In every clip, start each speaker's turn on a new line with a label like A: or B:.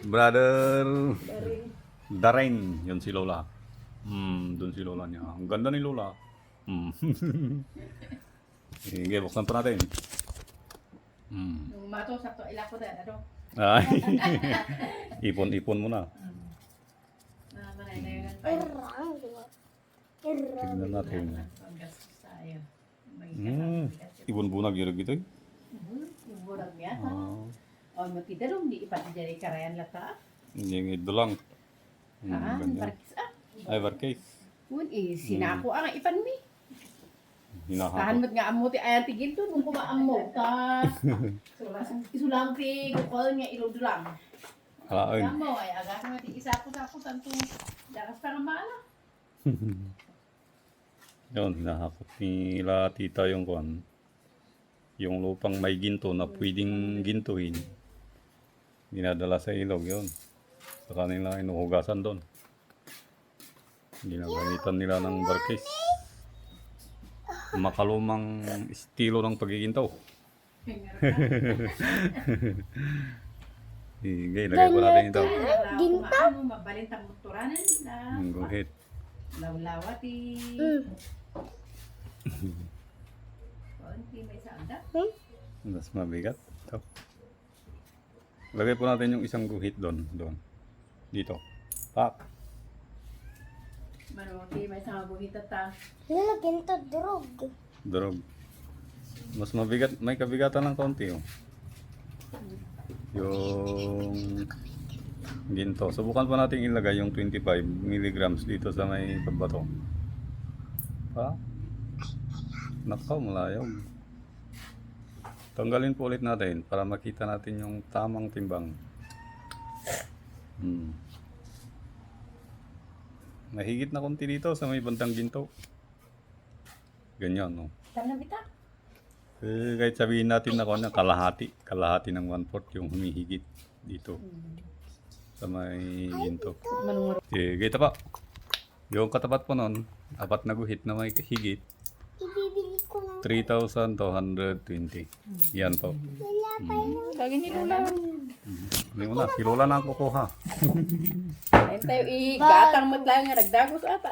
A: Brother
B: Daring.
A: Dareng. Yun si Lola. Doon si Lola niya. Ang ganda ni Lola. Sige, buksan pa natin.
B: Nung mato, sakto ilako din. Ano?
A: Ay. Ipon-ipon mo na.
B: Manay na yun.
A: Tignan natin.
B: Ang gastos tayo. May
A: Ibon bunag yun gitu.
B: yung bulag niya.
A: Ah,
B: O, matidalong di ipati dyan karayan lata.
A: yung ito lang. Ganda.
B: Parkis ah.
A: Ay, barkay.
B: Kun sinako ang ipan mi.
A: Hinahakot.
B: Tahan nga amo ti ayan tigil to nung kumaamo ka. Isulang ti kukol nga iludulang.
A: Halain.
B: Amo ay aga nga ti isapos-sapos tanto dakas pa nga maala.
A: Yun, hinahakot nila tita yung kuan. Yung lupang may ginto na pwedeng gintuin. Dinadala sa ilog yun. Sa kanila inuhugasan doon. Ginagamitan nila ng barkis. Makalumang estilo ng pagigintaw. Sige, lagay po natin ito.
B: Ginta? Mabalintang motoranan na.
A: Go ahead.
B: Lawlawati. Konti may saanda.
A: Mas mabigat. Ito. Lagay po natin yung isang guhit doon. Dito. Pak.
B: Manuti may sa buhita ta.
C: Lalagyan to drog.
A: Durog. Mas mabigat. May kabigatan ng konti. Oh. Yung ginto. Subukan pa natin ilagay yung 25 milligrams dito sa may pagbato. Pa? Nakaw, malayog. Tanggalin po ulit natin para makita natin yung tamang timbang. Mahigit na konti dito sa may bandang ginto. Ganyan, no?
B: Tama na bita.
A: Kahit sabihin natin na kung kalahati ng 1/4 yung humihigit dito sa may ginto.
B: Manunguro.
A: Sige, pa. Yung katapat po nun, 4 na guhit na may higit,
C: Ibibili ko lang.
A: 3,220. Yan po.
C: Wala pa yung
B: Lagi ni Lola.
A: Hindi mo na, si Lola na ang kukuha.
B: Ayun tayo igatang matlang nga nagdagos ata.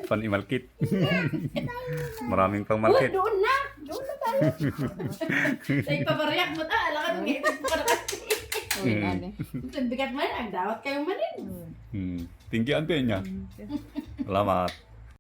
A: Panimalkit. Maraming pang malkit.
B: Doon na! Doon na tayo. Tayo pabariyak mo ta. Alam ka nung itis mo ka na kasi. Bigat man, ang dawat kayo manin.
A: Tinggian pa niya. Salamat.